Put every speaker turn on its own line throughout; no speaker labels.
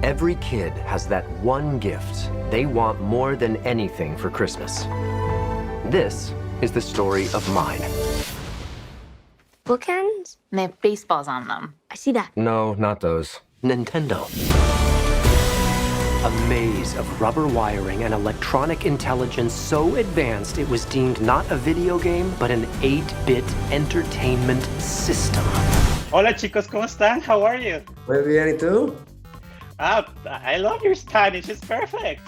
Every kid has that one gift they want more than anything for Christmas. This is the story of mine.
Bookends?
They have baseballs on them.
I see that.
No, not those. Nintendo. A maze of rubber wiring and electronic intelligence so advanced it was deemed not a video game, but an 8-bit entertainment system.
Hola chicos, ¿cómo están? How are you?
Muy bien, ¿y tú?
I love your Spanish, it's perfect.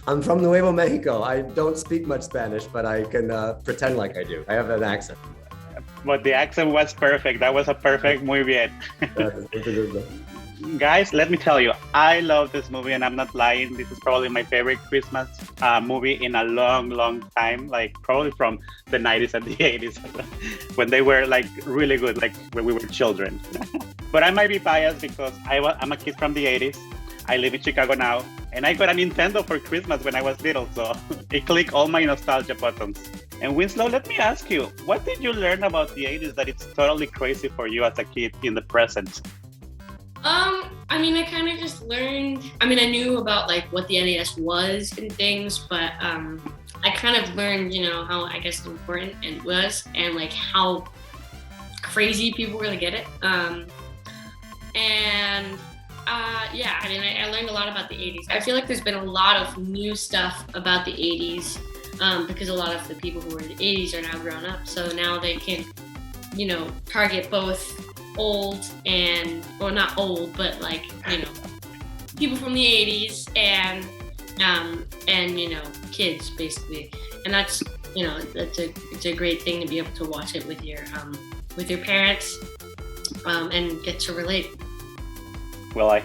I'm from Nuevo Mexico. I don't speak much Spanish, but I can pretend like I do. I have an accent.
But the accent was perfect. That was a perfect, muy bien. Guys, let me tell you, I love this movie and I'm not lying. This is probably my favorite Christmas movie in a long, long time. Like probably from the 90s and the 80s when they were like really good, like when we were children. But I might be biased because I'm a kid from the 80s. I live in Chicago now and I got a Nintendo for Christmas when I was little. So it clicked all my nostalgia buttons. And Winslow, let me ask you, what did you learn about the 80s that it's totally crazy for you as a kid in the present?
I kind of just learned, I knew about like what the NES was and things, but I kind of learned, how I guess important it was and like how crazy people were to get it. I learned a lot about the 80s. I feel like there's been a lot of new stuff about the 80s because a lot of the people who were in the 80s are now grown up. So now they can, target both old and, well, not old, but like, people from the 80s and kids basically. And that's, it's a great thing to be able to watch it with your parents and get to relate.
Well, I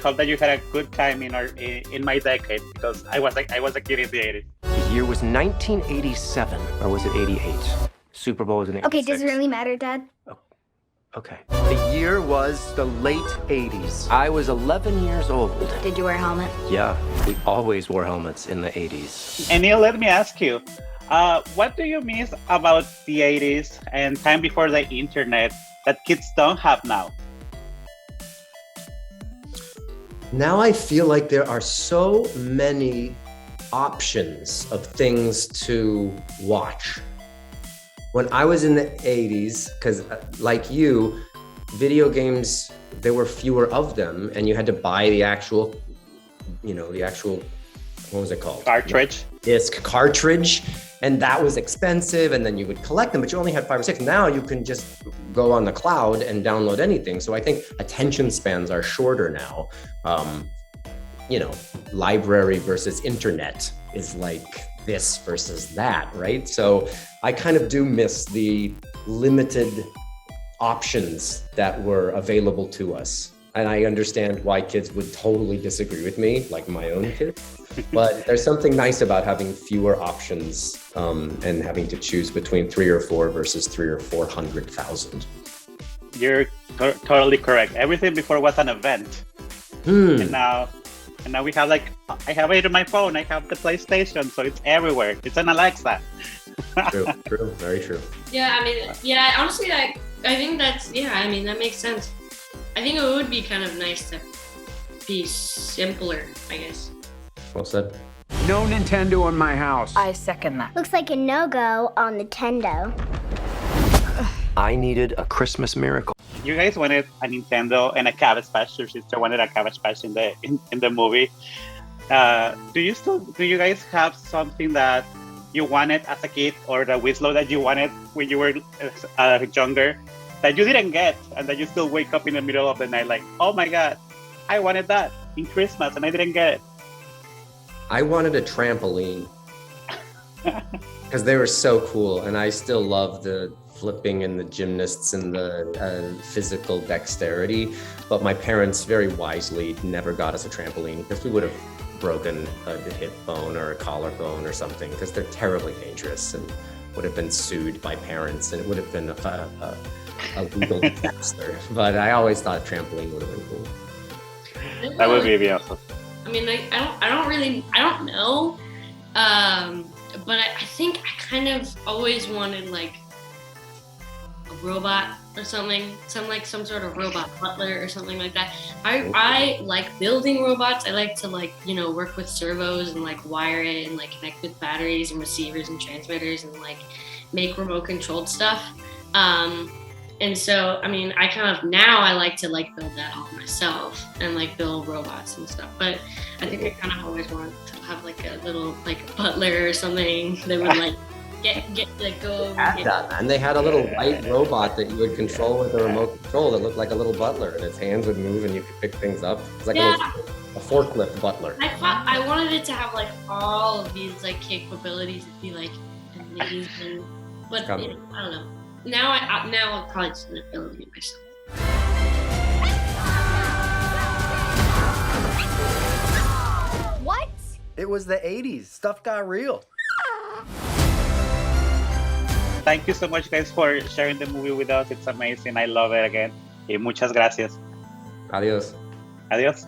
hope that you had a good time in my decade because I was a kid in the 80s.
The year was 1987, or was it 88? Super Bowl was in 86.
Okay, does it really matter, Dad?
Okay. The year was the late 80s. I was 11 years old.
Did you wear a helmet?
Yeah, we always wore helmets in the 80s.
And Neil, let me ask you, what do you miss about the 80s and time before the internet that kids don't have now?
Now I feel like there are so many options of things to watch. When I was in the 80s, because like you, video games, there were fewer of them and you had to buy the actual, what was it called?
Cartridge.
Disc cartridge. And that was expensive and then you would collect them, but you only had 5 or 6. Now you can just go on the cloud and download anything. So I think attention spans are shorter now. Library versus internet is like this versus that, right? So I kind of do miss the limited options that were available to us. And I understand why kids would totally disagree with me, like my own kids. But there's something nice about having fewer options and having to choose between 3 or 4 versus 3 or 400,000.
You're totally correct. Everything before was an event. And now we have I have it on my phone. I have the PlayStation, so it's everywhere. It's an Alexa.
True, very true.
Yeah, honestly, I think that makes sense. I think it would be kind of nice to be simpler, I guess.
Well said.
No Nintendo in my house.
I second that.
Looks like a no-go on Nintendo.
I needed a Christmas miracle.
You guys wanted a Nintendo and a Cabbage Patch. Your sister wanted a Cabbage Patch in the movie. Do you guys have something that you wanted as a kid, or the Winslow that you wanted when you were younger, that you didn't get, and that you still wake up in the middle of the night like, oh my God, I wanted that in Christmas and I didn't get it?
I wanted a trampoline because they were so cool, and I still love the flipping and the gymnasts and the physical dexterity. But my parents very wisely never got us a trampoline because we would have broken a hip bone or a collarbone or something, because they're terribly dangerous and would have been sued by parents, and it would have been a legal disaster. But I always thought a trampoline would have been cool.
That would be awesome.
I don't know. But I think I kind of always wanted like a robot, or something, some sort of robot butler or something like that. I like building robots. I like to work with servos and wire it and connect with batteries and receivers and transmitters and make remote controlled stuff. And so, I mean, I like to build that all myself and build robots and stuff. But I think I kind of always wanted to have a little butler or something that would go.
And they had a little white robot that you would control with a remote control that looked like a little butler, and its hands would move and you could pick things up. It's like a forklift butler.
I wanted it to have all of these capabilities to be amazing, but I don't know. Now I'm probably just gonna build it myself.
What?
It was the 80s. Stuff got real.
Thank you so much, guys, for sharing the movie with us. It's amazing. I love it again. Muchas gracias.
Adios.
Adios.